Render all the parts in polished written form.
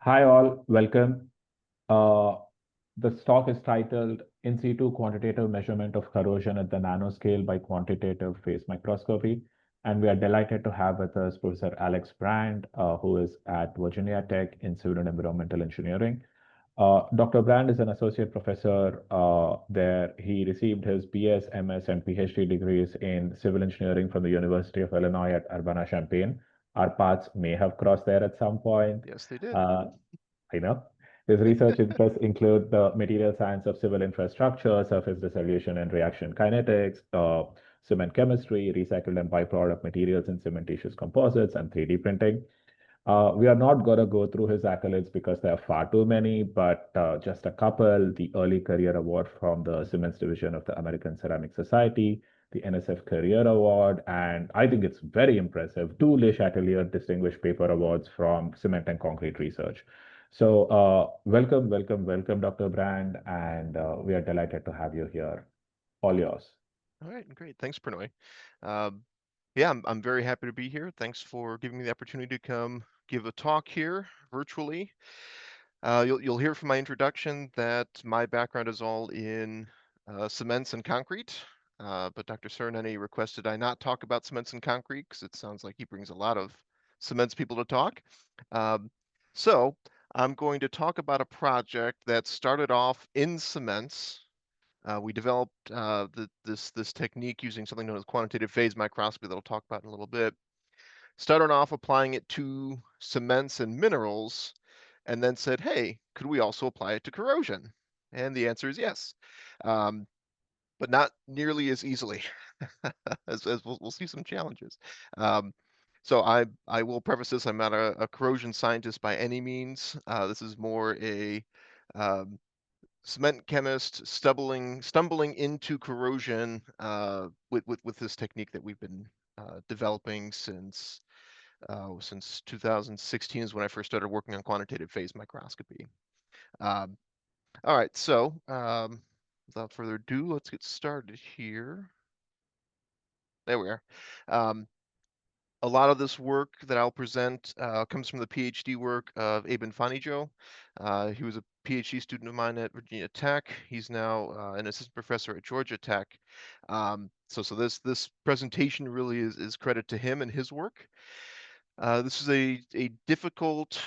Hi all, welcome. Uh, the talk is titled In Situ Quantitative Measurement of Corrosion at the Nanoscale by Quantitative Phase Microscopy. And we are delighted to have with us Professor Alex Brand, who is at Virginia Tech in Civil and Environmental Engineering. Dr. Brand is an associate professor there. He received his BS, MS, and PhD degrees in civil engineering from the University of Illinois at Urbana-Champaign. Our paths may have crossed there at some point. Yes, they did. Uh, I know. His research interests include the material science of civil infrastructure, surface dissolution and reaction kinetics, cement chemistry, recycled and byproduct materials in cementitious composites, and 3D printing. We are not going to go through his accolades because there are far too many, but just a couple. The Early Career Award from the Cements Division of the American Ceramic Society, the NSF Career Award, and I think it's very impressive, two Le Chatelier Distinguished Paper Awards from Cement and Concrete Research. So welcome, welcome, welcome, Dr. Brand, and we are delighted to have you here. All yours. All right, great. Thanks, Prannoy. Um, yeah, I'm very happy to be here. Thanks for giving me the opportunity to come give a talk here virtually. You'll hear from my introduction that my background is all in cements and concrete. But Dr. Sereneni requested I not talk about cements and concrete because it sounds like he brings a lot of cements people to talk. Um, so I'm going to talk about a project that started off in cements. We developed this technique using something known as quantitative phase microscopy that I'll talk about in a little bit. Started off applying it to cements and minerals, and then said, hey, could we also apply it to corrosion? And the answer is yes, um, but not nearly as easily, as we'll see some challenges. Um, so I will preface this, I'm not a corrosion scientist by any means. This is more a um, cement chemist stumbling into corrosion with this technique that we've been developing since 2016 is when I first started working on quantitative phase microscopy. Um, all right, so without further ado, let's get started here. There we are. Um, a lot of this work that I'll present comes from the PhD work of Eben Fanijo. He was a PhD student of mine at Virginia Tech. He's now an assistant professor at Georgia Tech. So this presentation really is credit to him and his work. This is a difficult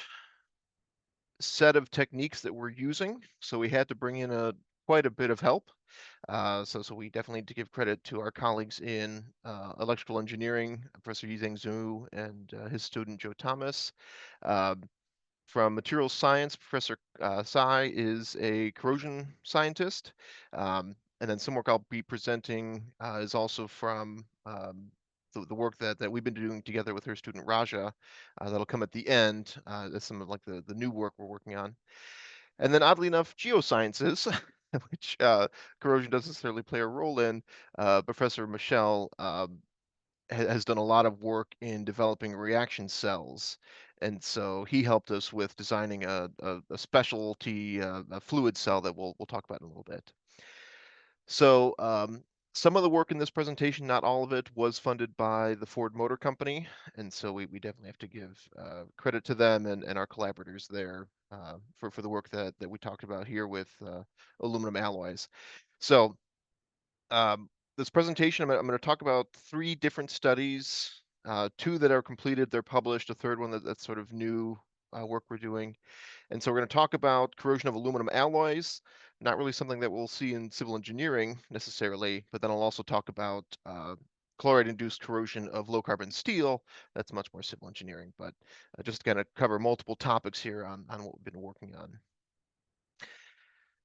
set of techniques that we're using, so we had to bring in quite a bit of help. So we definitely need to give credit to our colleagues in electrical engineering, Professor Yizheng Zhu and his student Joe Thomas. Um, from materials science, Professor Tsai is a corrosion scientist. And then some work I'll be presenting is also from the work that we've been doing together with her student Raja. That'll come at the end. That's some of like the new work we're working on. And then oddly enough, geosciences, which corrosion doesn't necessarily play a role in, Professor Michel has done a lot of work in developing reaction cells. And so he helped us with designing a specialty a fluid cell that we'll talk about in a little bit. So some of the work in this presentation, not all of it, was funded by the Ford Motor Company. And so we definitely have to give credit to them and our collaborators there for the work that we talked about here with aluminum alloys. So um, this presentation, I'm going to talk about three different studies, two that are completed, they're published, a third one that's sort of new work we're doing. And so we're going to talk about corrosion of aluminum alloys, not really something that we'll see in civil engineering necessarily, but then I'll also talk about chloride-induced corrosion of low-carbon steel. That's much more civil engineering, but just to kind of cover multiple topics here on what we've been working on.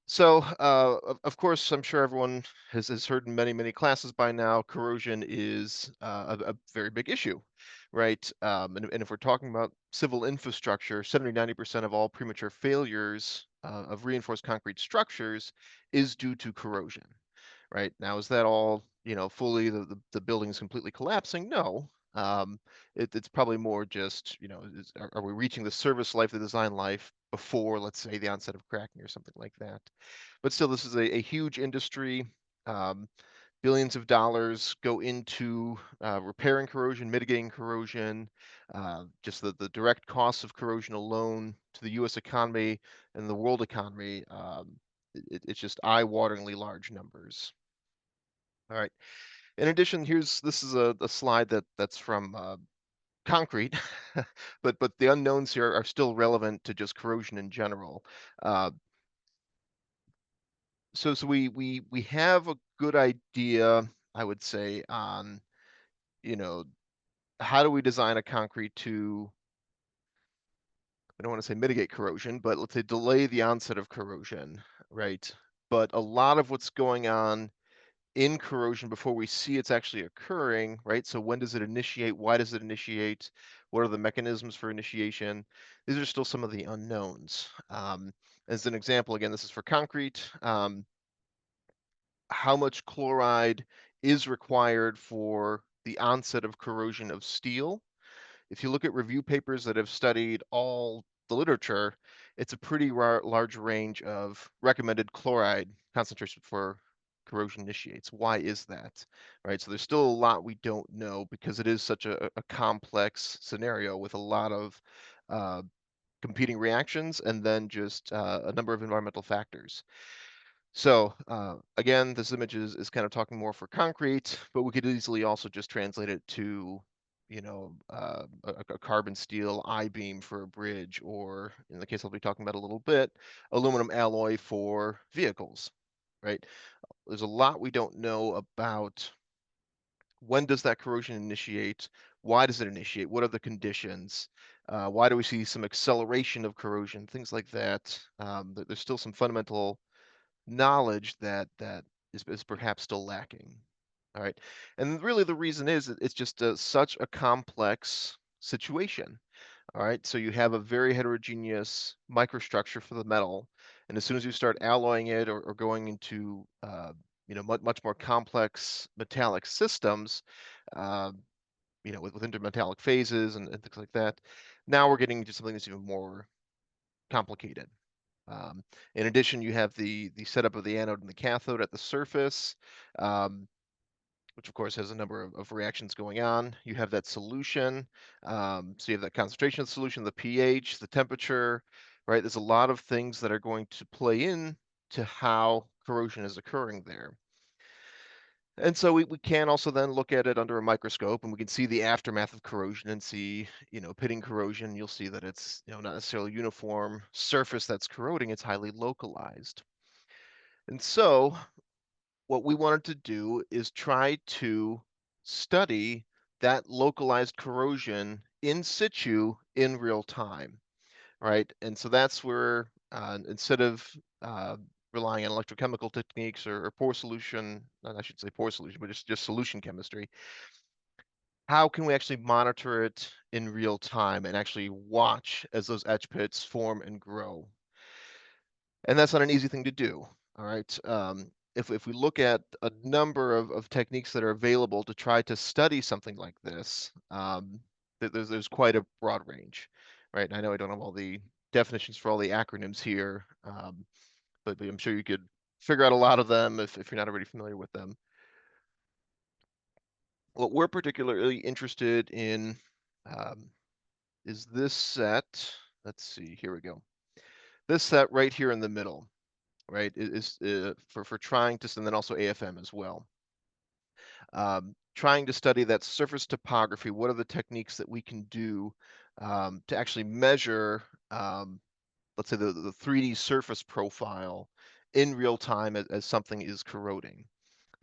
So, of course, I'm sure everyone has heard in many classes by now, corrosion is a very big issue, right? And if we're talking about civil infrastructure, 70–90% of all premature failures of reinforced concrete structures is due to corrosion, right? Now, is that all, fully the building is completely collapsing? No. It's probably more just, are we reaching the service life, the design life before, let's say, the onset of cracking or something like that? But still, this is a huge industry. Um, billions of dollars go into repairing corrosion, mitigating corrosion, just the direct costs of corrosion alone to the US economy and the world economy. It's just eye-wateringly large numbers. All right. In addition, this is a slide that's from concrete, but the unknowns here are still relevant to just corrosion in general. Uh, so we have a good idea, I would say, on, you know, how do we design a concrete to, I don't want to say mitigate corrosion, but let's say delay the onset of corrosion, right? But a lot of what's going on in corrosion before we see it's actually occurring, right? So when does it initiate? Why does it initiate? What are the mechanisms for initiation? These are still some of the unknowns. As an example, again, this is for concrete. How much chloride is required for the onset of corrosion of steel? If you look at review papers that have studied all the literature, it's a pretty large range of recommended chloride concentration for corrosion initiates. Why is that? Right. So there's still a lot we don't know because it is such a complex scenario with a lot of uh, competing reactions and then just a number of environmental factors. So again, this image is kind of talking more for concrete, but we could easily also just translate it to, a carbon steel I-beam for a bridge, or in the case I'll be talking about a little bit, aluminum alloy for vehicles, right? There's a lot we don't know about when does that corrosion initiate? Why does it initiate? What are the conditions? Why do we see some acceleration of corrosion? Things like that. There's still some fundamental knowledge that is perhaps still lacking. All right, and really the reason is it's just such a complex situation. All right, so you have a very heterogeneous microstructure for the metal, and as soon as you start alloying it or going into much more complex metallic systems, uh, with intermetallic phases and things like that, now we're getting into something that's even more complicated. In addition, you have the setup of the anode and the cathode at the surface, um, which of course has a number of reactions going on. You have that solution, so you have that concentration of the solution, the pH, the temperature, right? There's a lot of things that are going to play in to how corrosion is occurring there. And so we can also then look at it under a microscope and we can see the aftermath of corrosion and see, pitting corrosion. You'll see that it's, not necessarily uniform surface that's corroding, it's highly localized. And so what we wanted to do is try to study that localized corrosion in situ in real time, right? And so that's where instead of uh, relying on electrochemical techniques or pore solution, I should say pore solution, but just solution chemistry, how can we actually monitor it in real time and actually watch as those etch pits form and grow? And that's not an easy thing to do. All right. If we look at a number of techniques that are available to try to study something like this, there's quite a broad range, right? And I know I don't have all the definitions for all the acronyms here, but I'm sure you could figure out a lot of them if you're not already familiar with them. What we're particularly interested in um, is this set. Let's see, here we go. This set right here in the middle, right, is for trying to, and then also AFM as well. Trying to study that surface topography. What are the techniques that we can do to actually measure, let's say, the 3D surface profile in real time as something is corroding?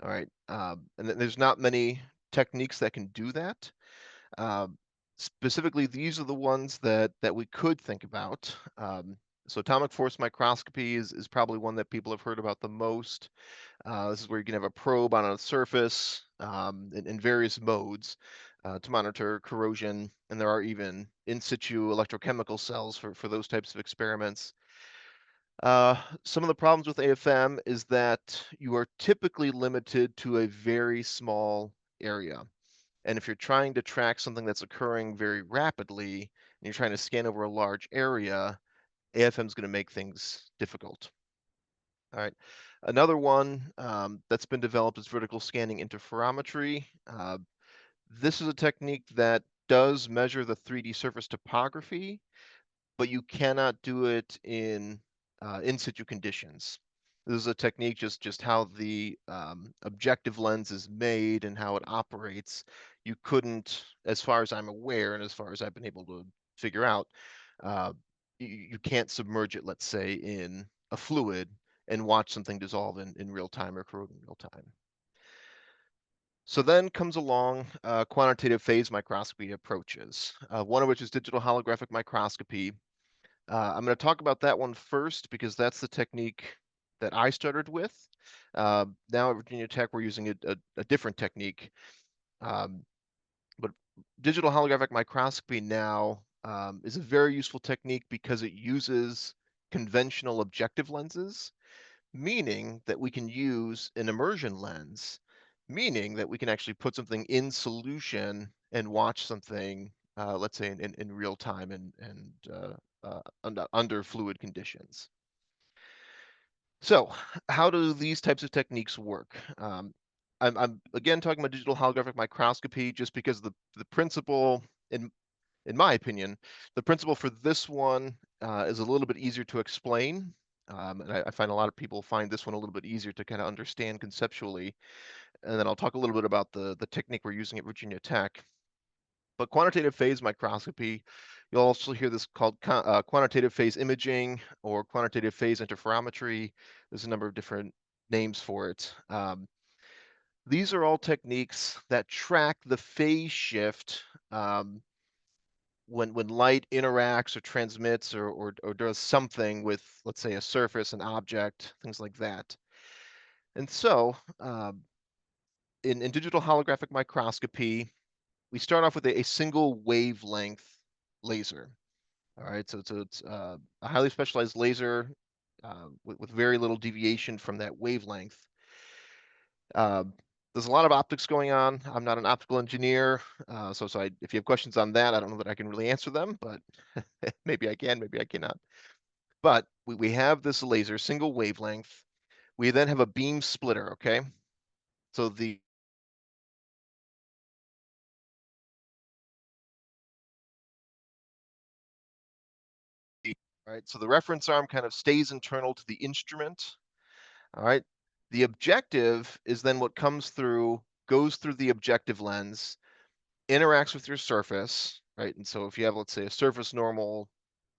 All right, and there's not many techniques that can do that. Um, Specifically, these are the ones that we could think about. So atomic force microscopy is probably one that people have heard about the most. This is where you can have a probe on a surface in various modes to monitor corrosion, and there are even in situ electrochemical cells for those types of experiments. Some of the problems with AFM is that you are typically limited to a very small area. And if you're trying to track something that's occurring very rapidly and you're trying to scan over a large area, AFM is going to make things difficult. All right. Another one that's been developed is vertical scanning interferometry. This is a technique that does measure the 3D surface topography, but you cannot do it in situ conditions. This is a technique, just how the objective lens is made and how it operates. You couldn't, as far as I'm aware, and as far as I've been able to figure out, uh, you can't submerge it, let's say, in a fluid and watch something dissolve in real time or corrode in real time. So then comes along quantitative phase microscopy approaches, one of which is digital holographic microscopy. I'm going to talk about that one first because that's the technique that I started with. Now at Virginia Tech, we're using a different technique. But digital holographic microscopy now is a very useful technique because it uses conventional objective lenses, meaning that we can use an immersion lens, meaning that we can actually put something in solution and watch something, let's say in real time and under fluid conditions. So how do these types of techniques work? I'm again talking about digital holographic microscopy just because the principle, in my opinion, the principle for this one is a little bit easier to explain. And I find a lot of people find this one a little bit easier to kind of understand conceptually. And then I'll talk a little bit about the technique we're using at Virginia Tech. But quantitative phase microscopy, you'll also hear this called quantitative phase imaging or quantitative phase interferometry. There's a number of different names for it. These are all techniques that track the phase shift when light interacts or transmits or does something with, let's say, a surface, an object, things like that. And so in digital holographic microscopy, we start off with a single wavelength laser. All right, so it's a highly specialized laser with very little deviation from that wavelength. Uh, there's a lot of optics going on. I'm not an optical engineer, so if you have questions on that, I don't know that I can really answer them, but maybe I can, maybe I cannot. But we have this laser, single wavelength. We then have a beam splitter, okay? So so the reference arm kind of stays internal to the instrument, all right? The objective is then what comes through, goes through the objective lens, interacts with your surface, right? And so if you have, let's say, a surface normal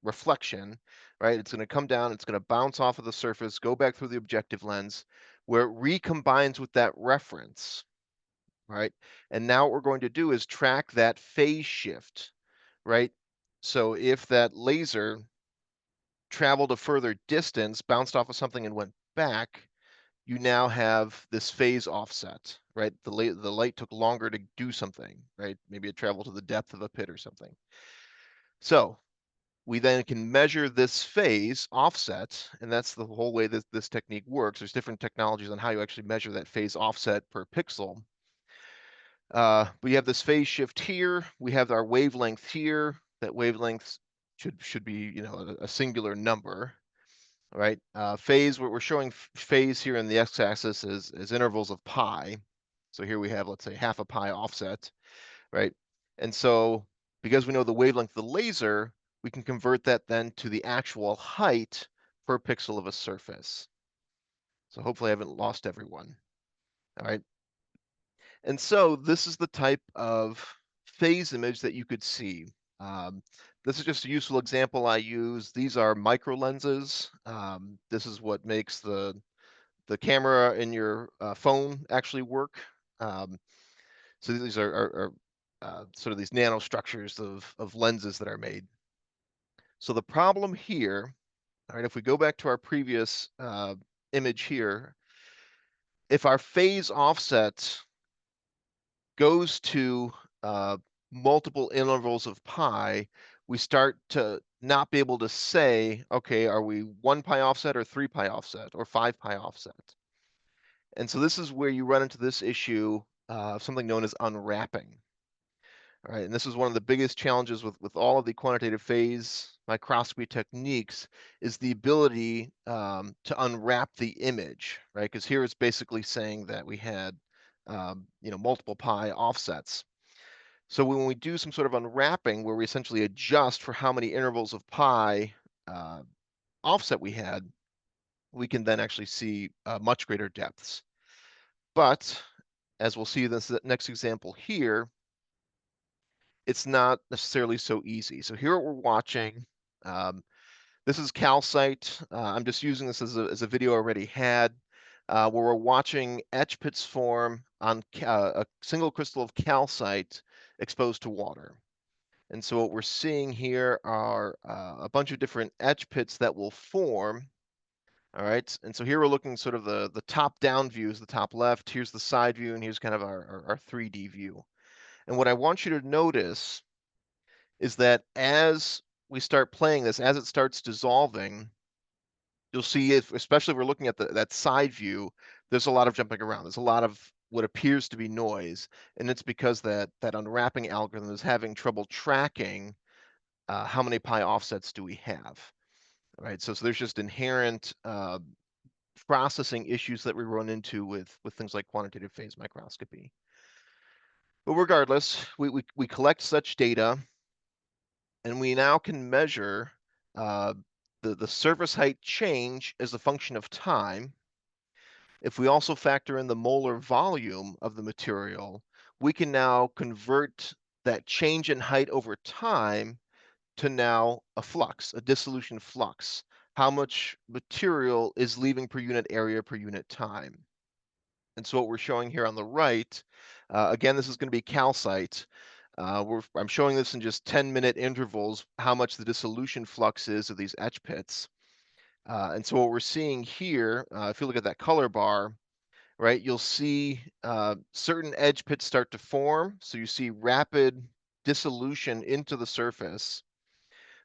reflection, right, it's going to come down, it's going to bounce off of the surface, go back through the objective lens, where it recombines with that reference, right? And now what we're going to do is track that phase shift, right? So if that laser traveled a further distance, bounced off of something and went back, you now have this phase offset, right? The light took longer to do something, right? Maybe it traveled to the depth of a pit or something. So we then can measure this phase offset, and that's the whole way that this technique works. There's different technologies on how you actually measure that phase offset per pixel. We have this phase shift here. We have our wavelength here. That wavelength should be, you know, a singular number, right? Phase, we're showing phase here in the x-axis is intervals of pi. So here we have, let's say, half a pi offset, right? And so because we know the wavelength of the laser, we can convert that then to the actual height per pixel of a surface. So hopefully I haven't lost everyone, all right? And so this is the type of phase image that you could see. This is just a useful example I use. These are micro lenses. This is what makes the camera in your phone actually work. So these are sort of these nanostructures of lenses that are made. So the problem here, all right, if we go back to our previous image here, if our phase offset goes to multiple intervals of pi, we start to not be able to say, okay, are we 1 pi offset or 3 pi offset or 5 pi offset? And so this is where you run into this issue of something known as unwrapping. All right, and this is one of the biggest challenges with all of the quantitative phase microscopy techniques is the ability to unwrap the image, right? Because here it's basically saying that we had, multiple pi offsets. So when we do some sort of unwrapping where we essentially adjust for how many intervals of pi uh, offset we had, we can then actually see much greater depths. But as we'll see in this next example here, it's not necessarily so easy. So here we're watching, um, this is calcite. I'm just using this as a video I already had, where we're watching etch pits form on a single crystal of calcite exposed to water. And so what we're seeing here are a bunch of different etch pits that will form. All right, and so here we're looking sort of the top-down view is the top left. Here's the side view, and here's kind of our 3D view. And what I want you to notice is that as we start playing this, as it starts dissolving, you'll see if, especially if we're looking at that side view, there's a lot of jumping around. There's a lot of what appears to be noise, and it's because that unwrapping algorithm is having trouble tracking how many pi offsets do we have, right? So there's just inherent processing issues that we run into with things like quantitative phase microscopy. But regardless, we collect such data, and we now can measure uh, the surface height change as a function of time. If we also factor in the molar volume of the material, we can now convert that change in height over time to now a flux, a dissolution flux. How much material is leaving per unit area per unit time? And so what we're showing here on the right, again, this is going to be calcite. I'm showing this in just 10-minute intervals, how much the dissolution flux is of these etch pits. And so what we're seeing here, if you look at that color bar, right, you'll see certain edge pits start to form. So you see rapid dissolution into the surface.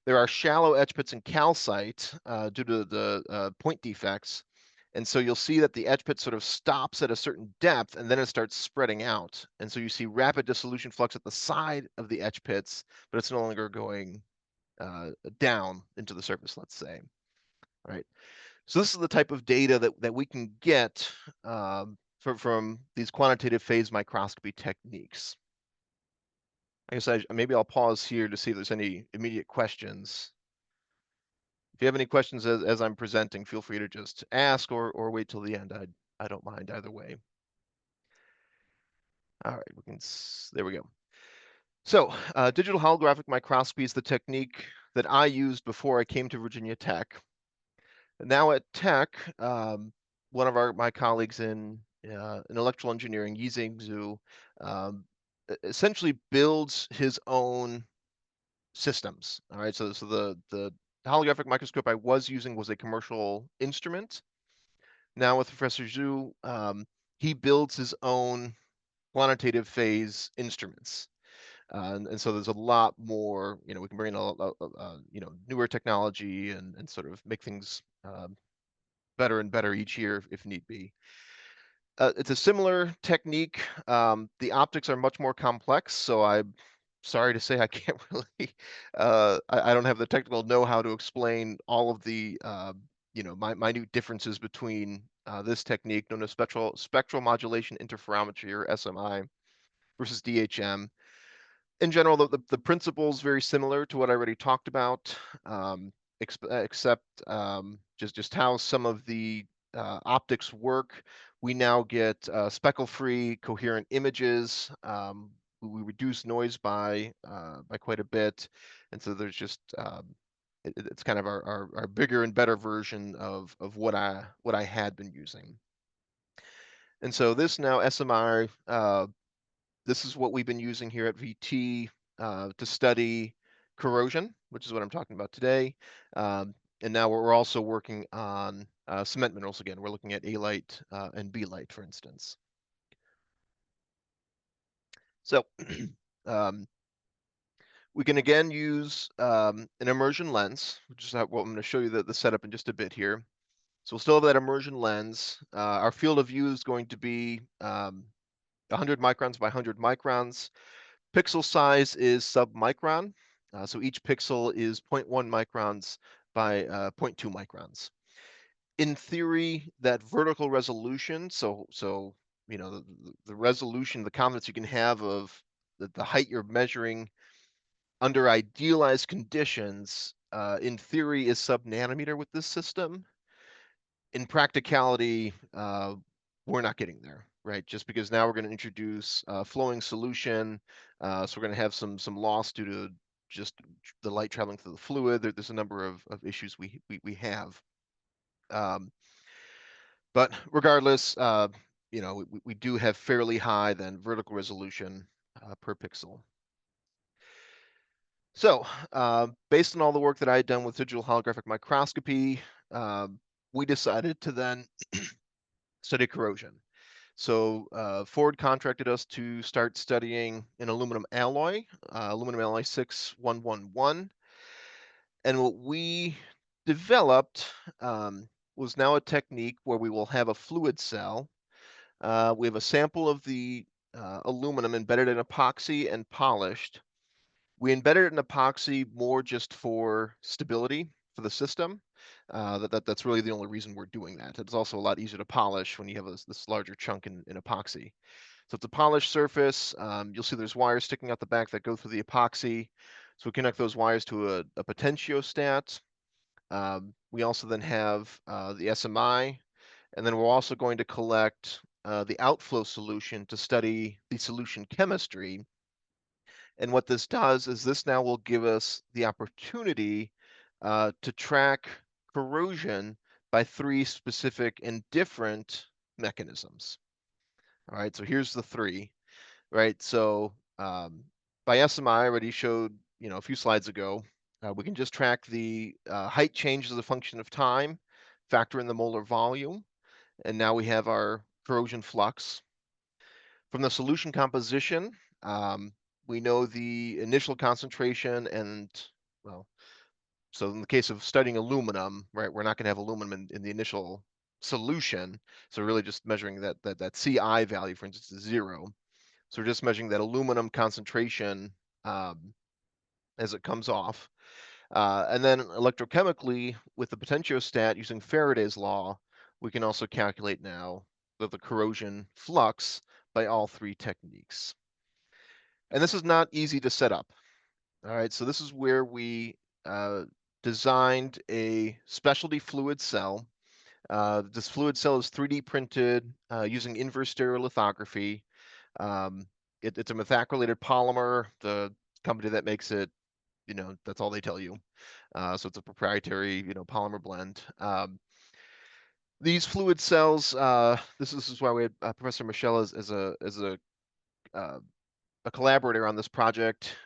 There are shallow etch pits in calcite due to the point defects. And so you'll see that the etch pit sort of stops at a certain depth and then it starts spreading out. And so you see rapid dissolution flux at the side of the etch pits, but it's no longer going down into the surface, let's say, right? So this is the type of data that we can get from these quantitative phase microscopy techniques. I guess maybe I'll pause here to see if there's any immediate questions. If you have any questions as I'm presenting, feel free to just ask or wait till the end. I don't mind either way. All right, there we go. So digital holographic microscopy is the technique that I used before I came to Virginia Tech. Now at Tech, one of my colleagues in electrical engineering, Yizeng Zhu, essentially builds his own systems. All right, so the holographic microscope I was using was a commercial instrument. Now with Professor Zhu, he builds his own quantitative phase instruments. And so there's a lot more, we can bring in newer technology and sort of make things better and better each year if need be. It's a similar technique. The optics are much more complex, so I'm sorry to say I can't really, I don't have the technical know-how to explain all of the, minute differences between this technique known as spectral modulation interferometry, or SMI, versus DHM. In general, the principle is very similar to what I already talked about, except just how some of the optics work. We now get speckle-free coherent images. We reduce noise by quite a bit, and so there's just it's kind of our bigger and better version of what I had been using. And so this now SMI, this is what we've been using here at VT to study corrosion, which is what I'm talking about today. And now we're also working on cement minerals again. We're looking at A-light and B-light, for instance. So we can again use an immersion lens, which is what I'm going to show you the setup in just a bit here. So we'll still have that immersion lens. Our field of view is going to be 100 microns by 100 microns. Pixel size is submicron. So each pixel is 0.1 microns by 0.2 microns. In theory, that vertical resolution, so you know, the resolution, the confidence you can have of the height you're measuring under idealized conditions, in theory, is sub-nanometer with this system. In practicality, we're not getting there, right? Just because now we're going to introduce flowing solution, so we're going to have some loss due to just the light traveling through the fluid. There's a number of issues we have. But regardless, you know, we do have fairly high then vertical resolution per pixel. So, based on all the work that I had done with digital holographic microscopy, we decided to then study corrosion. So Ford contracted us to start studying an aluminum alloy 6111. And what we developed was now a technique where we will have a fluid cell. We have a sample of the aluminum embedded in epoxy and polished. We embedded it in epoxy more just for stability for the system. That's really the only reason we're doing that. It's also a lot easier to polish when you have this larger chunk in epoxy. So it's a polished surface. You'll see there's wires sticking out the back that go through the epoxy. So we connect those wires to a potentiostat. We also then have the SMI, and then we're also going to collect the outflow solution to study the solution chemistry. And what this does is this now will give us the opportunity to track corrosion by 3 specific and different mechanisms. All right, so here's the 3, right? So by SMI, I already showed, you know, a few slides ago, we can just track the height change as a function of time, factor in the molar volume, and now we have our corrosion flux. From the solution composition, we know the initial concentration and, well, so in the case of studying aluminum, right, we're not going to have aluminum in the initial solution. So we're really just measuring that CI value, for instance, is 0. So we're just measuring that aluminum concentration as it comes off. And then electrochemically, with the potentiostat using Faraday's law, we can also calculate now the corrosion flux by all 3 techniques. And this is not easy to set up. All right, so this is where we designed a specialty fluid cell. This fluid cell is 3D printed using inverse stereolithography. It's a methacrylated polymer. The company that makes it, you know, that's all they tell you. So it's a proprietary, you know, polymer blend. These fluid cells, this is why we had Professor Michel as a collaborator on this project.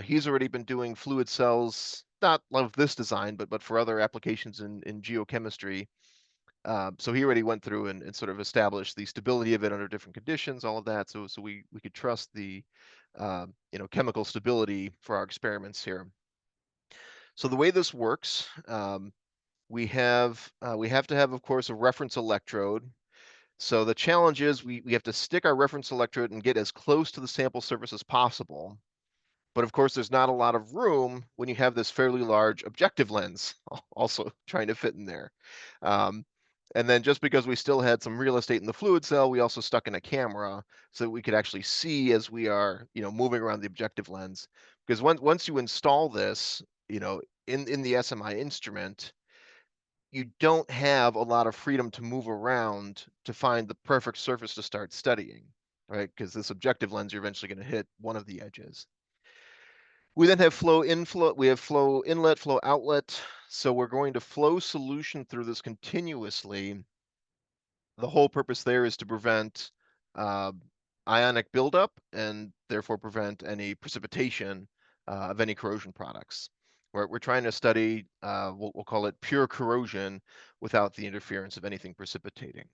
He's already been doing fluid cells, not of this design, but for other applications in geochemistry. So he already went through and sort of established the stability of it under different conditions, all of that. So we could trust the you know, chemical stability for our experiments here. So the way this works, we have to have, of course, a reference electrode. So the challenge is we have to stick our reference electrode and get as close to the sample surface as possible. But of course, there's not a lot of room when you have this fairly large objective lens also trying to fit in there. And then just because we still had some real estate in the fluid cell, we also stuck in a camera so that we could actually see as we are, you know, moving around the objective lens. Because once you install this, you know, in the SMI instrument, you don't have a lot of freedom to move around to find the perfect surface to start studying, right? Because this objective lens, you're eventually going to hit one of the edges. We then have flow inflow, we have flow inlet, flow outlet. So we're going to flow solution through this continuously. The whole purpose there is to prevent ionic buildup and therefore prevent any precipitation of any corrosion products. We're trying to study, we'll call it pure corrosion without the interference of anything precipitating.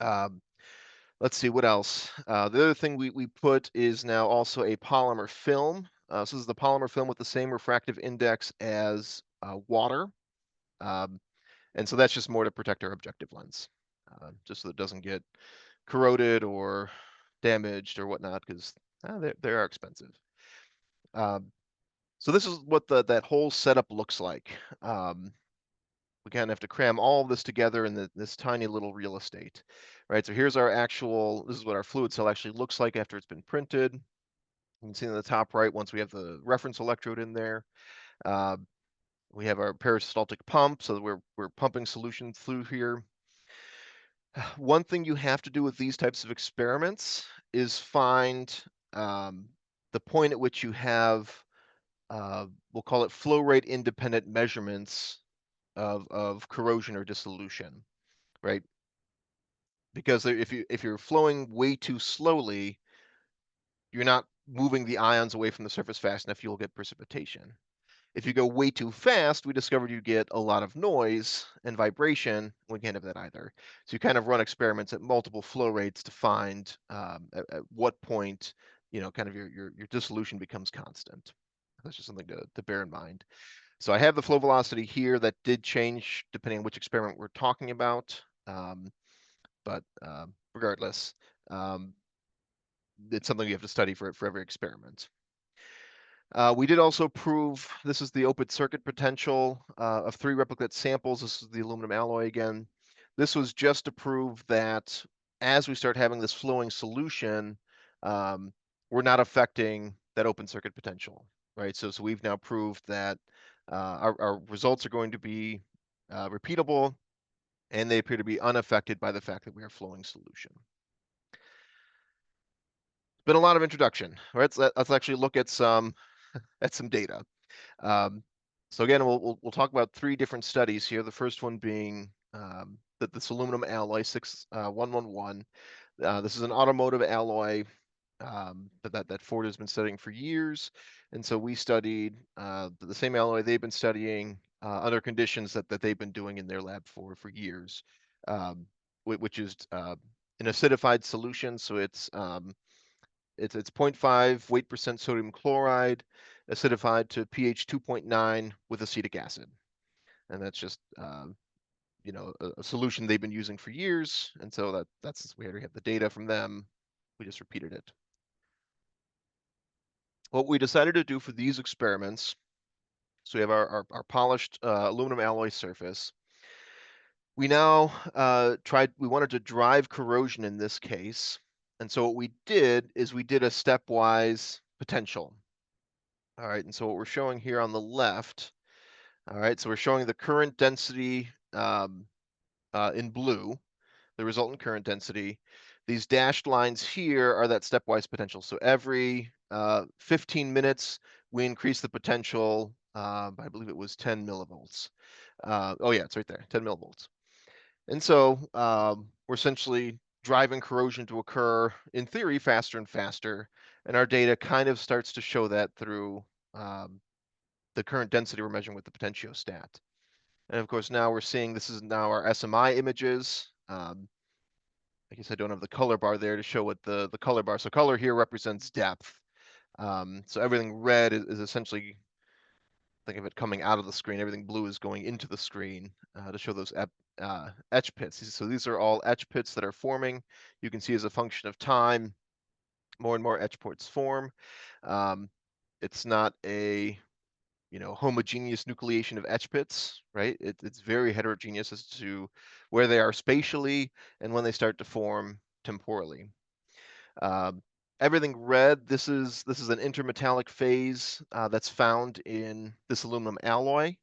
Let's see, what else? The other thing we put is now also a polymer film. So this is the polymer film with the same refractive index as water. And so that's just more to protect our objective lens, just so it doesn't get corroded or damaged or whatnot, because They are expensive. So this is what that whole setup looks like. We kind of have to cram all of this together in this tiny little real estate, right? So here's our this is what our fluid cell actually looks like after it's been printed. You can see in the top right, once we have the reference electrode in there, uh, we have our peristaltic pump, so we're pumping solution through here. One thing you have to do with these types of experiments is find the point at which you have, we'll call it flow rate independent measurements of corrosion or dissolution, right? Because if you're flowing way too slowly, you're not moving the ions away from the surface fast enough, you'll get precipitation. If you go way too fast, we discovered you get a lot of noise and vibration. We can't have that either. So you kind of run experiments at multiple flow rates to find at what point, kind of your dissolution becomes constant. That's just something to bear in mind. So I have the flow velocity here that did change depending on which experiment we're talking about. But regardless, it's something you have to study for every experiment. We did also prove, this is the open circuit potential of 3 replicate samples. This is the aluminum alloy again. This was just to prove that as we start having this flowing solution, we're not affecting that open circuit potential, right? So we've now proved that our results are going to be repeatable, and they appear to be unaffected by the fact that we are flowing solution. It's been a lot of introduction. Right? Let's actually look at some data. So again, we'll talk about 3 different studies here. The first one being this aluminum alloy 6111. This is an automotive alloy that Ford has been studying for years, and so we studied the same alloy they've been studying under conditions that they've been doing in their lab for years, which is an acidified solution. So it's 0.5 weight percent sodium chloride acidified to pH 2.9 with acetic acid, and that's just a solution they've been using for years, and so that's we already have the data from them. We just repeated it. What we decided to do for these experiments, so we have our polished aluminum alloy surface. We now we wanted to drive corrosion in this case. And so what we did is we did a stepwise potential. All right, and so what we're showing here on the left, all right, so we're showing the current density in blue, the resultant current density. These dashed lines here are that stepwise potential. So every 15 minutes, we increase the potential, I believe it was 10 millivolts. Oh yeah, it's right there, 10 millivolts. And so we're essentially driving corrosion to occur, in theory, faster and faster. And our data kind of starts to show that through the current density we're measuring with the potentiostat. And of course, now we're seeing this is now our SMI images. I guess I don't have the color bar there to show what the color bar. So color here represents depth. So everything red is essentially, think of it coming out of the screen. Everything blue is going into the screen to show those etch pits. So these are all etch pits that are forming. You can see as a function of time, more and more etch pits form. It's not a homogeneous nucleation of etch pits, right? It's very heterogeneous as to where they are spatially and when they start to form temporally. Everything red, this is an intermetallic phase that's found in this aluminum alloy.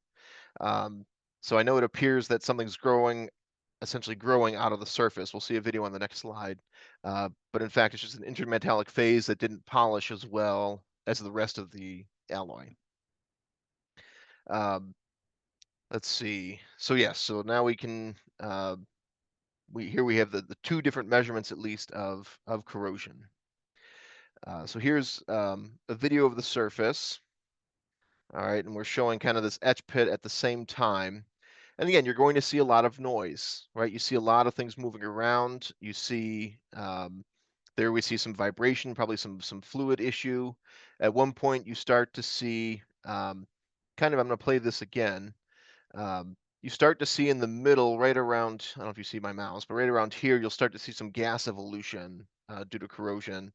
So I know it appears that something's essentially growing out of the surface. We'll see a video on the next slide. But in fact, it's just an intermetallic phase that didn't polish as well as the rest of the alloy. Let's see. So yes, so now we can here we have the 2 different measurements at least of corrosion. So here's a video of the surface. All right, and we're showing kind of this etch pit at the same time. And again, you're going to see a lot of noise, right? You see a lot of things moving around. You see there we see some vibration, probably some fluid issue. At one point, you start to see kind of, I'm going to play this again. You start to see in the middle, right around, I don't know if you see my mouse, but right around here, you'll start to see some gas evolution due to corrosion.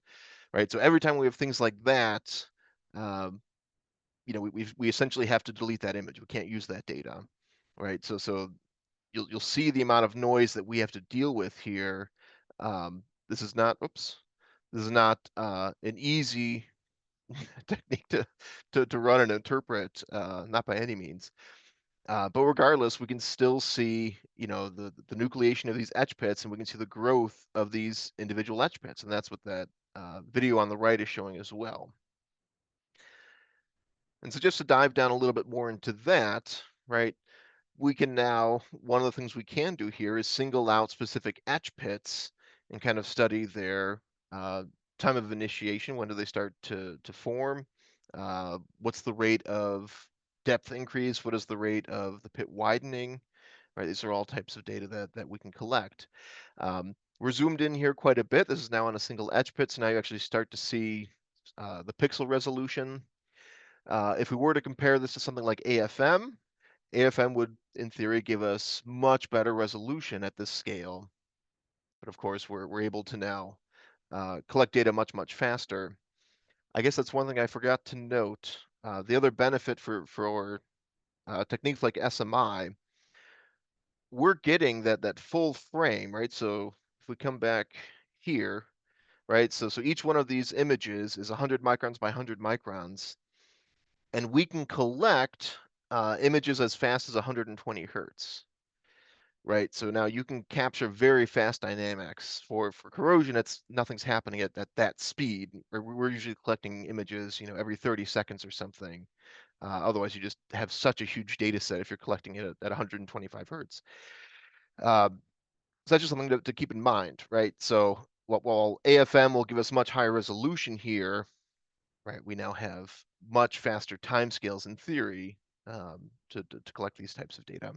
right? So every time we have things like that, you know, we essentially have to delete that image. We can't use that data, right? So you'll see the amount of noise that we have to deal with here. This is not, oops, this is not an easy technique to run and interpret, not by any means. But regardless, we can still see, you know, the nucleation of these etch pits, and we can see the growth of these individual etch pits, and that's what that video on the right is showing as well. And so just to dive down a little bit more into that, right, we can now, one of the things we can do here is single out specific etch pits and kind of study their uh, time of initiation. When do they start to form? What's the rate of depth increase? What is the rate of the pit widening? Right, these are all types of data that we can collect. We're zoomed in here quite a bit. This is now on a single etch pit, so now you actually start to see the pixel resolution. If we were to compare this to something like AFM, AFM would, in theory, give us much better resolution at this scale. But of course, we're able to now collect data much faster. I guess that's one thing I forgot to note. The other benefit for techniques like SMI, we're getting that full frame, right? So if we come back here, right? So each one of these images is 100 microns by 100 microns, and we can collect images as fast as 120 hertz. Right, so now you can capture very fast dynamics. For corrosion, it's nothing's happening at that speed. We're usually collecting images, you know, every 30 seconds or something. Otherwise, you just have such a huge data set if you're collecting it at 125 hertz. So that's just something to keep in mind, right? So while AFM will give us much higher resolution here, right, we now have much faster timescales in theory to collect these types of data.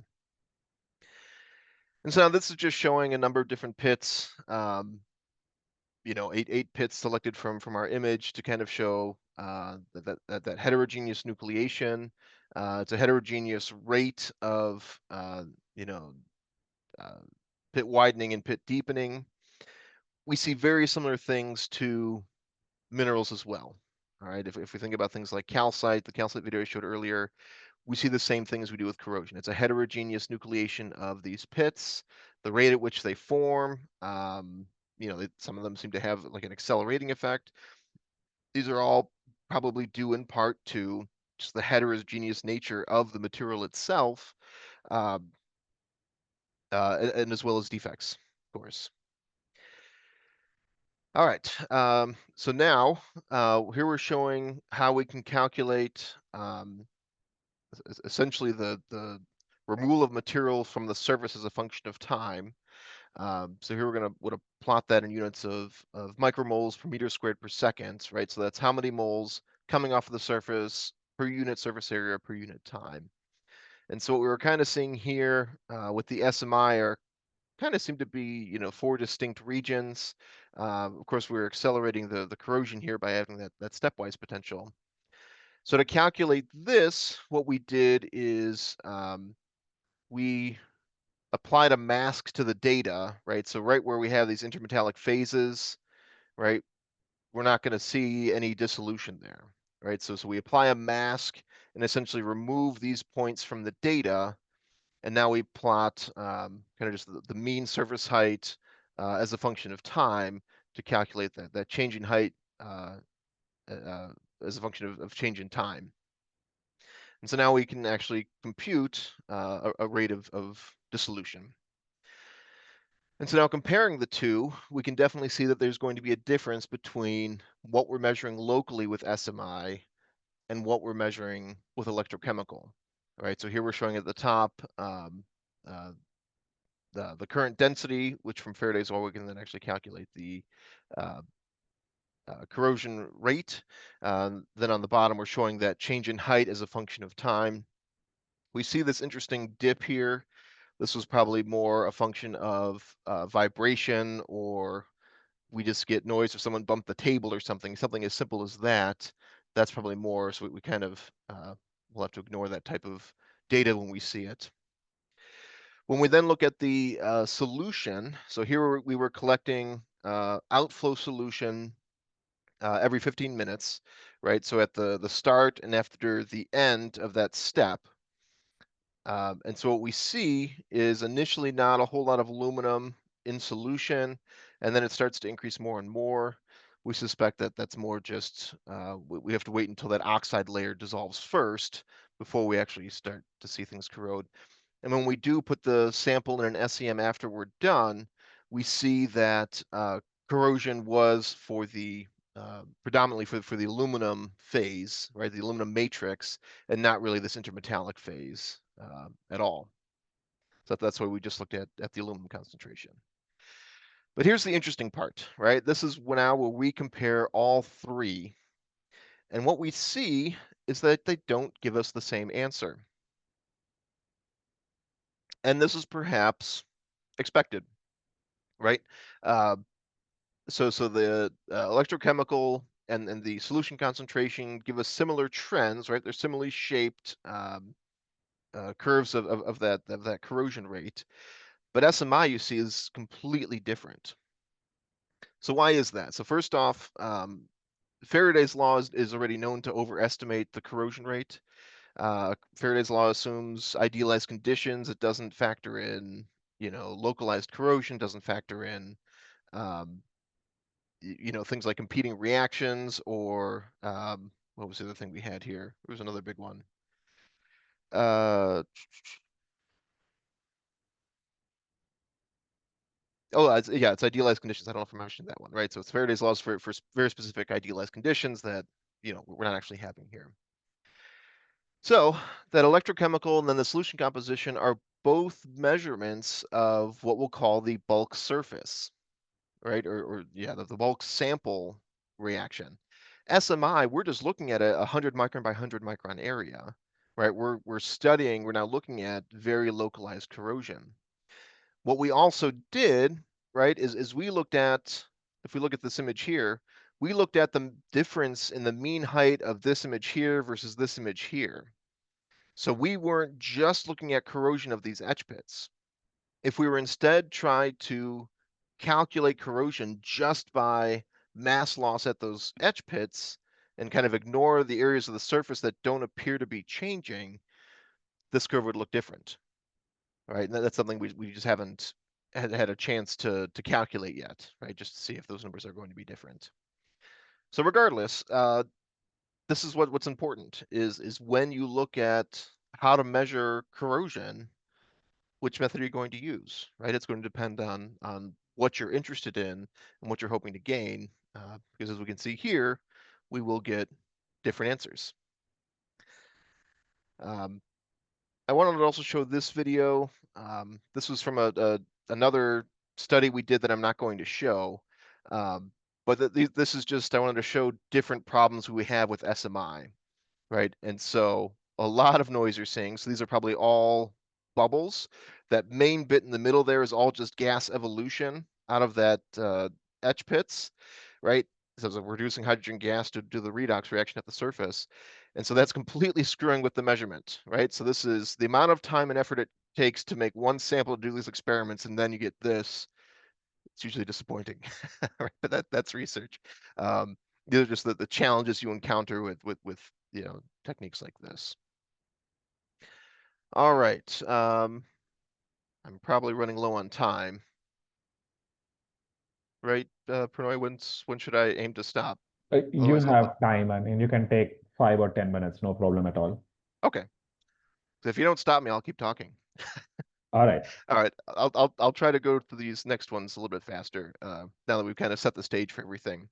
And so now this is just showing a number of different pits, you know, eight pits selected from our image to kind of show that heterogeneous nucleation. It's a heterogeneous rate of, you know, pit widening and pit deepening. We see very similar things to minerals as well. All right, if we think about things like calcite, the calcite video I showed earlier, we see the same thing as we do with corrosion. It's a heterogeneous nucleation of these pits, the rate at which they form. You know, some of them seem to have like an accelerating effect. These are all probably due in part to just the heterogeneous nature of the material itself, um, and as well as defects, of course. All right, so now here we're showing how we can calculate essentially the removal of material from the surface as a function of time. So here we're going to plot that in units of micromoles per meter squared per second, right? So that's how many moles coming off of the surface per unit surface area per unit time. And so what we were kind of seeing here with the SMI are kind of seem to be, you know, 4 distinct regions. Of course, we're accelerating the corrosion here by having that stepwise potential. So to calculate this, what we did is we applied a mask to the data, right? So right where we have these intermetallic phases, right, we're not going to see any dissolution there, right? So we apply a mask and essentially remove these points from the data, and now we plot kind of just the mean surface height as a function of time to calculate that change in height as a function of change in time. And so now we can actually compute a rate of dissolution. And so now comparing the two, we can definitely see that there's going to be a difference between what we're measuring locally with SMI and what we're measuring with electrochemical. All right, so here we're showing at the top the current density, which from Faraday's law we can then actually calculate the corrosion rate. Then on the bottom, we're showing that change in height as a function of time. We see this interesting dip here. This was probably more a function of vibration, or we just get noise if someone bumped the table or something as simple as that. That's probably more, so we kind of, we'll have to ignore that type of data when we see it. When we then look at the solution, so here we were collecting outflow solution every 15 minutes, right? So at the start and after the end of that step. And so what we see is initially not a whole lot of aluminum in solution, and then it starts to increase more and more. We suspect that that's more just, we have to wait until that oxide layer dissolves first before we actually start to see things corrode. And when we do put the sample in an SEM after we're done, we see that corrosion was for the predominantly for the aluminum phase, right? The aluminum matrix, and not really this intermetallic phase at all. So that's why we just looked at the aluminum concentration. But here's the interesting part, right? This is now where we compare all three, and what we see is that they don't give us the same answer. And this is perhaps expected, right? Uh, so the electrochemical and the solution concentration give us similar trends, right? They're similarly shaped curves of that corrosion rate, but SMI you see is completely different. So why is that? So first off, Faraday's law is already known to overestimate the corrosion rate. Faraday's law assumes idealized conditions. It doesn't factor in, localized corrosion, doesn't factor in, um, things like competing reactions or what was the other thing we had here? There was another big one. Uh, it's idealized conditions. I don't know if I mentioned that one, right? So it's Faraday's laws for very specific idealized conditions that, we're not actually having here. So that electrochemical and then the solution composition are both measurements of what we'll call the bulk surface, right? Or yeah, the bulk sample reaction. SMI, we're just looking at a 100 micron by 100 micron area, right? We're now looking at very localized corrosion. What we also did, right, is we looked at, if we look at this image here, we looked at the difference in the mean height of this image here versus this image here. So we weren't just looking at corrosion of these etch pits. If we were instead trying to calculate corrosion just by mass loss at those etch pits and kind of ignore the areas of the surface that don't appear to be changing, this curve would look different, right? And that's something we just haven't had a chance to calculate yet, right? Just to see if those numbers are going to be different. So regardless, this is what's important is when you look at how to measure corrosion, which method are you going to use, right? It's going to depend on what you're interested in and what you're hoping to gain, because as we can see here, we will get different answers. I wanted to also show this video. This was from another study we did that I'm not going to show, but this is just, I wanted to show different problems we have with SMI, right? And so a lot of noise you're seeing. So these are probably all bubbles. That main bit in the middle there is all just gas evolution out of that etch pits, right? So we're reducing hydrogen gas to do the redox reaction at the surface. And so that's completely screwing with the measurement, right? So this is the amount of time and effort it takes to make one sample to do these experiments, and then you get this. It's usually disappointing, right? But that's research. These are just the challenges you encounter with techniques like this. All right. I'm probably running low on time. Right, Prannoy, when should I aim to stop? You Otherwise, have time. I mean, you can take 5 or 10 minutes, no problem at all. okay. So if you don't stop me, I'll keep talking. All right. All right, I'll try to go through these next ones a little bit faster. Now that we've kind of set the stage for everything.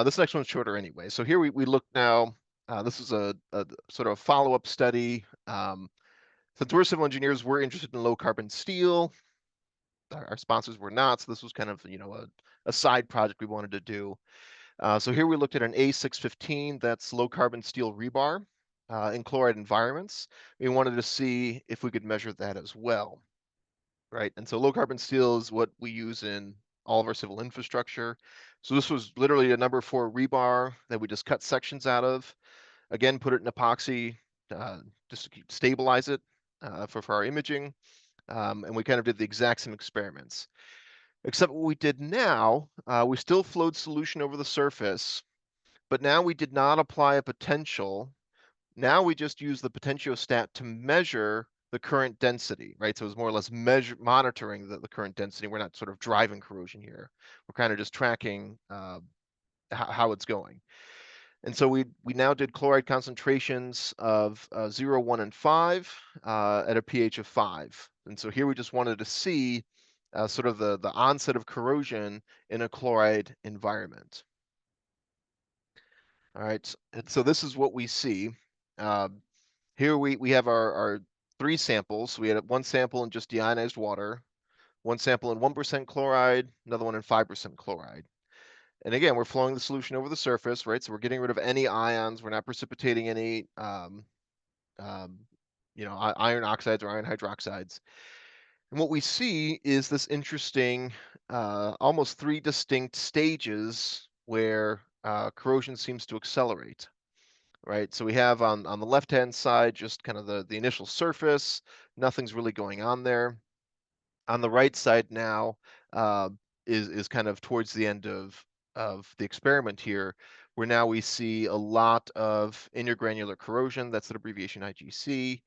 This next one's shorter anyway. So here we look now. This is a sort of a follow-up study. Since we're civil engineers, we're interested in low carbon steel. Our sponsors were not, so this was kind of a side project we wanted to do. So here we looked at an A615, that's low carbon steel rebar in chloride environments. We wanted to see if we could measure that as well, right? And so low carbon steel is what we use in all of our civil infrastructure. So this was literally a number 4 rebar that we just cut sections out of. Again, put it in epoxy just to stabilize it for our imaging. And we kind of did the exact same experiments. Except what we did now, we still flowed solution over the surface, but now we did not apply a potential. Now we just use the potentiostat to measure the current density, right? So it's more or less monitoring the current density. We're not sort of driving corrosion here. We're kind of just tracking how it's going. And so we now did chloride concentrations of 0, 1, and 5 at a pH of 5. And so here we just wanted to see sort of the onset of corrosion in a chloride environment. All right, and so this is what we see. Here we have our 3 samples. We had one sample in just deionized water, one sample in 1% chloride, another one in 5% chloride. And again, we're flowing the solution over the surface, right? So we're getting rid of any ions. We're not precipitating any, iron oxides or iron hydroxides. And what we see is this interesting, almost 3 distinct stages where corrosion seems to accelerate, right? So we have on the left-hand side just kind of the initial surface. Nothing's really going on there. On the right side now uh, is kind of towards the end of the experiment here, where now we see a lot of intergranular corrosion. That's the abbreviation IGC.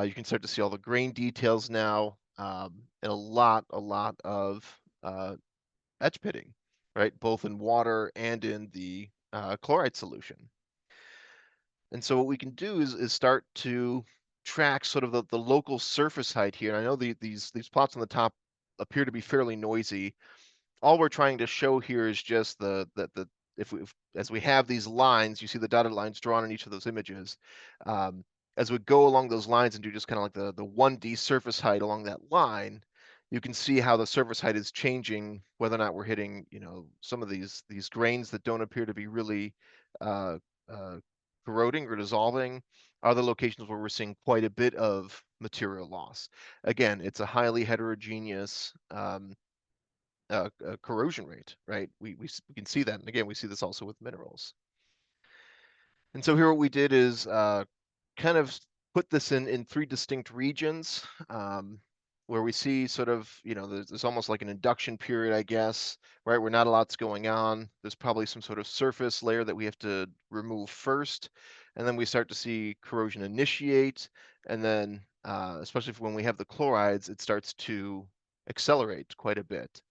You can start to see all the grain details now, and a lot of etch pitting, right? Both in water and in the chloride solution. And so what we can do is start to track sort of the local surface height here. And I know these plots on the top appear to be fairly noisy. All we're trying to show here is just as we have these lines, you see the dotted lines drawn in each of those images. As we go along those lines and do just kind of like the 1D surface height along that line, you can see how the surface height is changing, whether or not we're hitting, some of these grains that don't appear to be really uh, uh, corroding or dissolving. Other locations where we're seeing quite a bit of material loss. Again, it's a highly heterogeneous corrosion rate, right? We can see that, and again, we see this also with minerals. And so here what we did is kind of put this in 3 distinct regions, where we see sort of, there's almost like an induction period, I guess, right? Where not a lot's going on. There's probably some sort of surface layer that we have to remove first, and then we start to see corrosion initiate, and then, especially when we have the chlorides, it starts to accelerate quite a bit,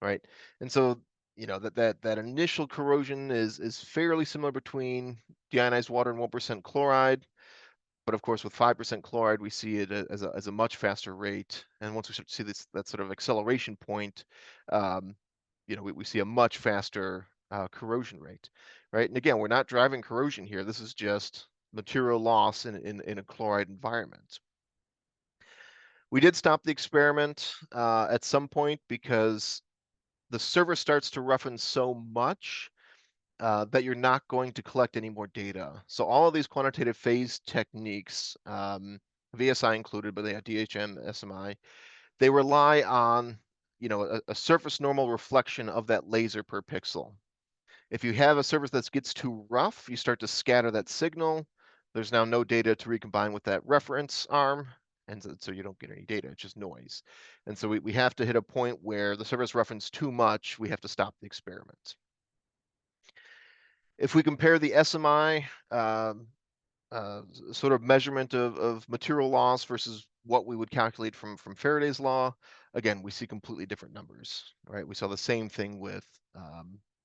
right? And so, that initial corrosion is fairly similar between deionized water and 1% chloride. But of course, with 5% chloride, we see it as a much faster rate. And once we start to see that sort of acceleration point, we see a much faster corrosion rate, right? And again, we're not driving corrosion here. This is just material loss in a chloride environment. We did stop the experiment at some point because the server starts to roughen so much that you're not going to collect any more data. So all of these quantitative phase techniques, VSI included, but they have DHM, SMI, they rely on a surface normal reflection of that laser per pixel. If you have a surface that gets too rough, you start to scatter that signal. There's now no data to recombine with that reference arm, and so you don't get any data, it's just noise. And so we have to hit a point where the surface roughens too much, we have to stop the experiment. If we compare the SMI sort of measurement of material loss versus what we would calculate from Faraday's law, again, we see completely different numbers, right? We saw the same thing with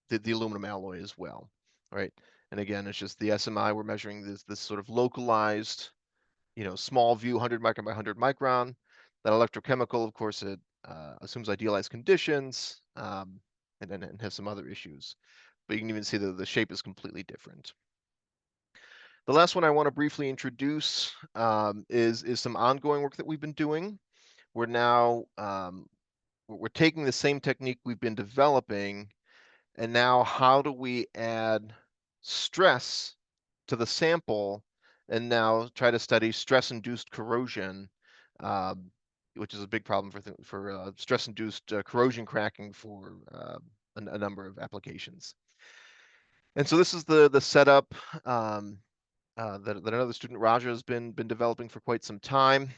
the aluminum alloy as well, right? And again, it's just the SMI, we're measuring this sort of localized, small view, 100 micron by 100 micron. That electrochemical, of course, it assumes idealized conditions, and has some other issues. But you can even see that the shape is completely different. The last one I want to briefly introduce is some ongoing work that we've been doing. We're now we're taking the same technique we've been developing, and now how do we add stress to the sample, and now try to study stress-induced corrosion, which is a big problem for stress-induced corrosion cracking for a number of applications. And so this is the setup that another student, Raja, has been developing for quite some time.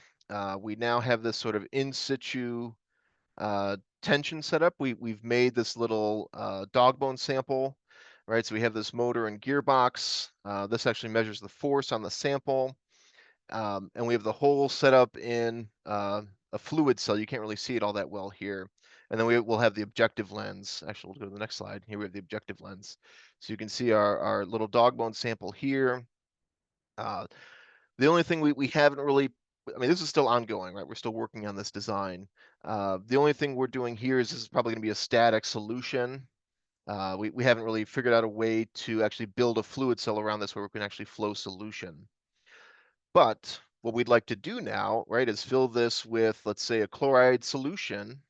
We now have this sort of in situ tension setup. We've made this little dog bone sample. right? So we have this motor and gearbox. This actually measures the force on the sample. And we have the hole set up in a fluid cell. You can't really see it all that well here. And then we'll have the objective lens. Actually, we'll go to the next slide. Here we have the objective lens. So you can see our little dog bone sample here. The only thing we haven't really, I mean, this is still ongoing, right? We're still working on this design. The only thing we're doing here is this is probably going to be a static solution. We haven't really figured out a way to actually build a fluid cell around this where we can actually flow solution. But what we'd like to do now, right, is fill this with, let's say, a chloride solution,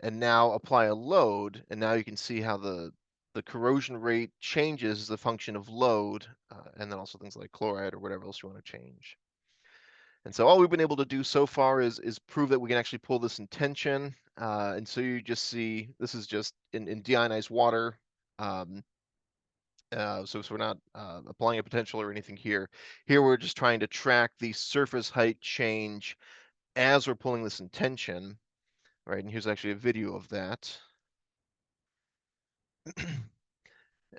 and now apply a load, and now you can see how the corrosion rate changes as a function of load, and then also things like chloride or whatever else you want to change. And so all we've been able to do so far is prove that we can actually pull this in tension. And so you just see, this is just in deionized water. So we're not applying a potential or anything here. Here we're just trying to track the surface height change as we're pulling this in tension, right? And here's actually a video of that.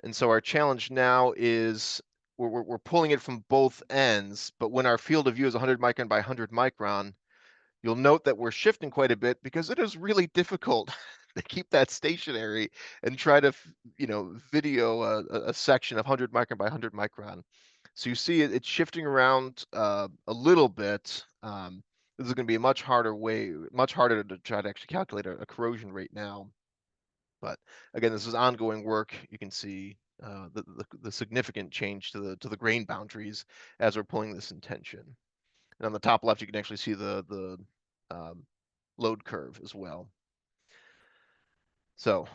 And so our challenge now is we're pulling it from both ends, but when our field of view is 100 micron by 100 micron, you'll note that we're shifting quite a bit because it is really difficult to keep that stationary and try to, video a section of 100 micron by 100 micron. So you see it's shifting around a little bit. This is going to be a much harder to try to actually calculate a corrosion rate now. But again, this is ongoing work. You can see the significant change to the grain boundaries as we're pulling this in tension. And on the top left, you can actually see the load curve as well. So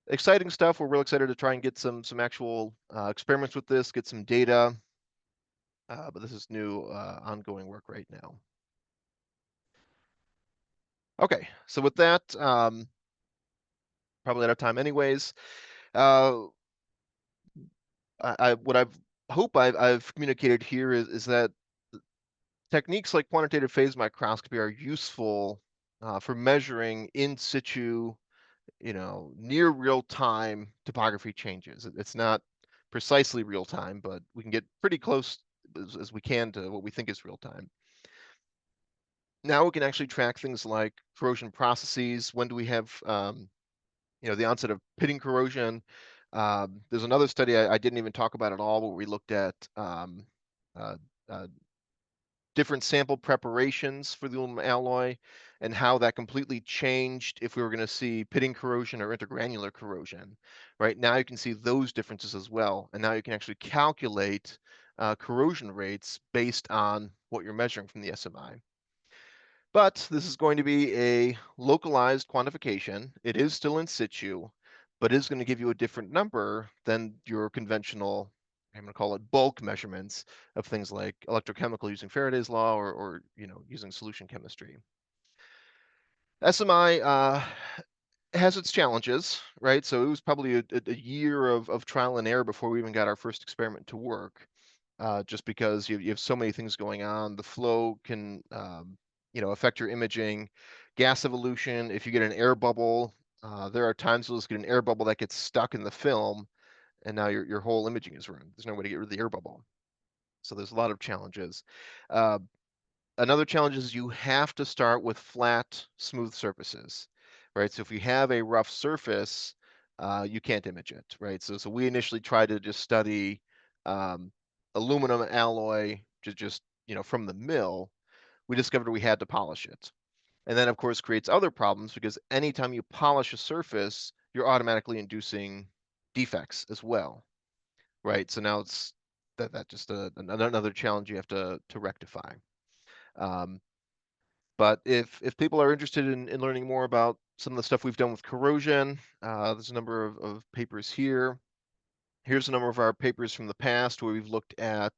exciting stuff. We're real excited to try and get some actual experiments with this, get some data. But this is new ongoing work right now. Okay, so with that, probably out of time anyways. What I've communicated here is that techniques like quantitative phase microscopy are useful for measuring in situ, near real-time topography changes. It's not precisely real-time, but we can get pretty close as we can to what we think is real-time. Now we can actually track things like corrosion processes. When do we have, the onset of pitting corrosion? There's another study I didn't even talk about at all, where we looked at different sample preparations for the aluminum alloy and how that completely changed if we were going to see pitting corrosion or intergranular corrosion. Right now you can see those differences as well, and now you can actually calculate corrosion rates based on what you're measuring from the SMI. But this is going to be a localized quantification. It is still in situ, but it is going to give you a different number than your conventional, I'm going to call it bulk measurements of things like electrochemical using Faraday's law or using solution chemistry. SMI has its challenges, right? So it was probably a year of trial and error before we even got our first experiment to work, just because you have so many things going on. The flow can affect your imaging. Gas evolution, if you get an air bubble, there are times you'll just get an air bubble that gets stuck in the film, and now your whole imaging is ruined. There's no way to get rid of the air bubble. So there's a lot of challenges. Another challenge is you have to start with flat, smooth surfaces, right? So if you have a rough surface, you can't image it, right? So we initially tried to just study aluminum alloy just from the mill. We discovered we had to polish it. And that, of course, creates other problems because anytime you polish a surface, you're automatically inducing defects as well, right? So now it's that just another challenge you have to rectify. But if people are interested in learning more about some of the stuff we've done with corrosion, there's a number of papers here. Here's a number of our papers from the past where we've looked at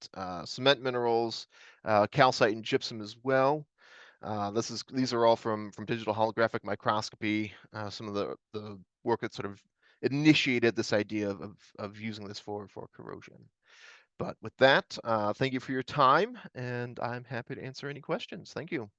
cement minerals, calcite and gypsum as well. These are all from digital holographic microscopy, some of the work that sort of initiated this idea of using this for corrosion. But with that, thank you for your time, and I'm happy to answer any questions. Thank you.